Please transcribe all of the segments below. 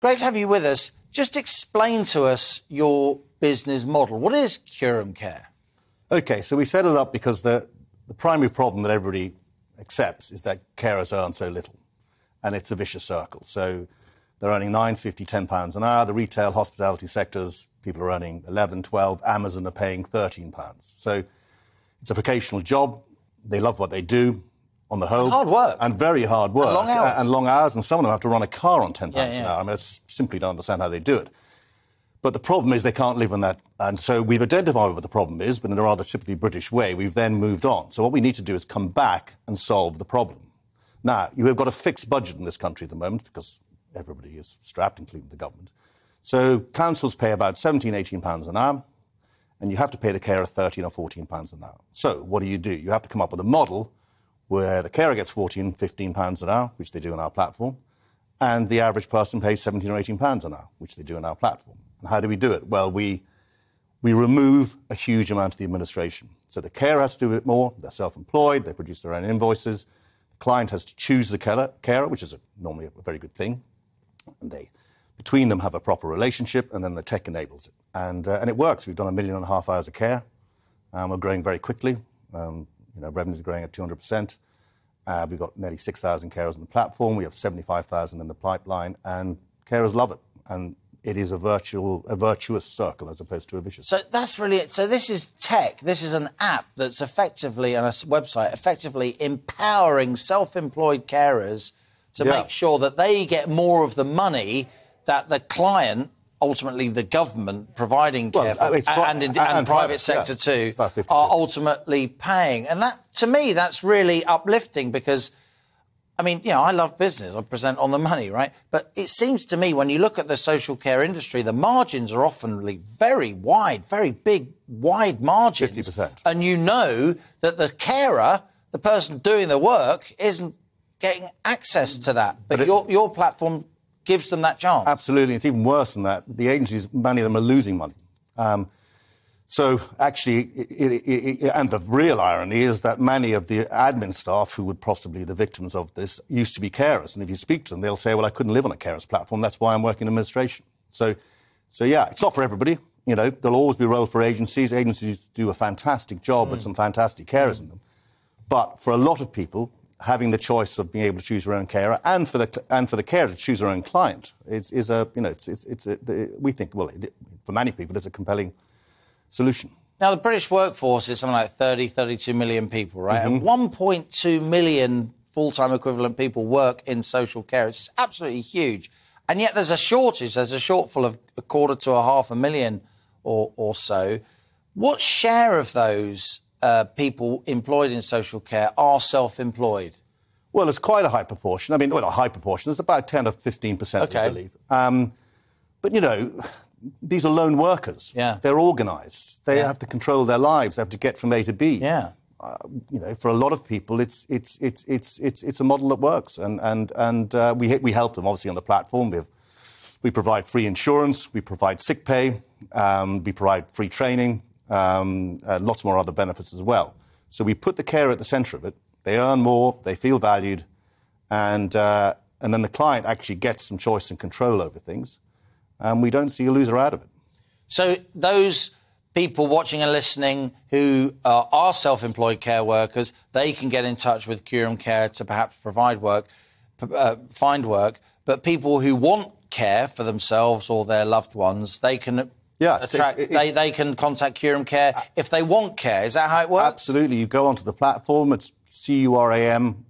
Great to have you with us. Just explain to us your business model. What is Curam Care? OK, so we set it up because the primary problem that everybody accepts is that carers earn so little, and it's a vicious circle. So they're earning £9.50, £10 an hour. The retail, hospitality sectors, people are earning 11, 12. Amazon are paying £13. So it's a vocational job. They love what they do on the whole. And hard work. And very hard work. And long hours. And long hours, and some of them have to run a car on £10 an hour. I mean, I simply don't understand how they do it. But the problem is they can't live on that. And so we've identified what the problem is, but in a rather typically British way, we've then moved on. So what we need to do is come back and solve the problem. Now, you have got a fixed budget in this country at the moment because everybody is strapped, including the government. So councils pay about £17, £18 an hour, and you have to pay the carer £13 or £14 an hour. So what do? You have to come up with a model where the carer gets £14, £15 an hour, which they do on our platform, and the average person pays £17 or £18 an hour, which they do on our platform. And how do we do it? Well, we remove a huge amount of the administration. So the carer has to do a bit more. They're self-employed. They produce their own invoices. The client has to choose the carer, which is normally a very good thing. And they, between them, have a proper relationship, and then the tech enables it. And it works. We've done 1.5 million hours of care. We're growing very quickly. Revenue's growing at 200%. We've got nearly 6,000 carers on the platform. We have 75,000 in the pipeline, and carers love it. And it is a virtuous circle as opposed to a vicious. So that's really it. So this is tech. This is an app that's effectively, on a website, effectively empowering self-employed carers to make sure that they get more of the money that the client, ultimately the government providing care for, and private sector too, are ultimately paying. And that, to me, that's really uplifting because, I mean, I love business. I present on the money, right? But it seems to me when you look at the social care industry, the margins are often very wide, very big, wide margins. 50%. And you know that the carer, the person doing the work, isn't getting access to that. But your platform gives them that chance. Absolutely. It's even worse than that. The agencies, many of them are losing money. So actually, and the real irony is that many of the admin staff who would possibly be the victims of this used to be carers. And if you speak to them, they'll say, well, I couldn't live on a carer's platform. That's why I'm working in administration. So yeah, it's not for everybody. There'll always be a role for agencies. Agencies do a fantastic job with some fantastic carers in them. But for a lot of people, having the choice of being able to choose your own carer and for the carer to choose their own client we think, well, for many people, it's a compelling solution. Now, the British workforce is something like 32 million people, right? And 1.2 million full-time equivalent people work in social care. It's absolutely huge. And yet there's a shortage. There's a shortfall of 250,000 or so. What share of those people employed in social care are self-employed? Well, it's quite a high proportion. I mean, well, not a high proportion. It's about 10 or 15%, I believe. But, these are lone workers. Yeah. They're organised. They have to control their lives. They have to get from A to B. Yeah. For a lot of people, it's a model that works, and we help them obviously on the platform. We provide free insurance, we provide sick pay, we provide free training, lots more other benefits as well. So we put the carer at the centre of it. They earn more, they feel valued, and then the client actually gets some choice and control over things. And we don't see a loser out of it. So those people watching and listening who are self-employed care workers, they can get in touch with Curam Care to perhaps provide work, find work. But people who want care for themselves or their loved ones, they can they can contact Curam Care if they want care. Is that how it works? Absolutely. You go onto the platform. It's Curam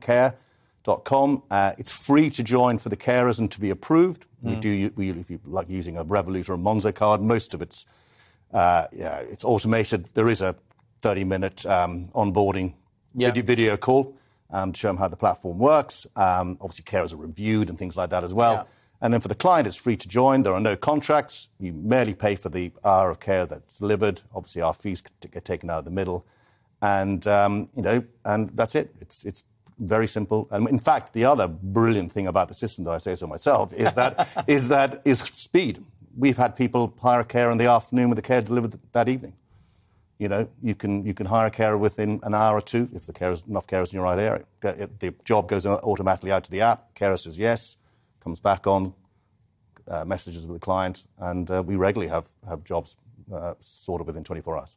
care.com. It's free to join for the carers and to be approved. If you like using a Revolut or a Monzo card, most of it's automated. There is a 30-minute onboarding video call to show them how the platform works. Obviously, carers are reviewed and things like that as well. Yeah. And then for the client, it's free to join. There are no contracts. You merely pay for the hour of care that's delivered. Obviously, our fees get taken out of the middle. And, and that's it. It's very simple. And in fact, the other brilliant thing about the system, though I say so myself, is speed. We've had people hire a carer in the afternoon with the care delivered that evening. You can hire a carer within an hour or two if enough carers in your right area. The job goes automatically out to the app. Carer says yes. comes back on, messages with the client, and we regularly have jobs sorted within 24 hours.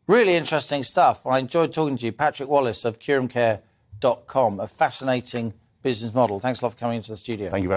Really interesting stuff. I enjoyed talking to you. Patrick Wallace of curamcare.com, a fascinating business model. Thanks a lot for coming into the studio. Thank you very much.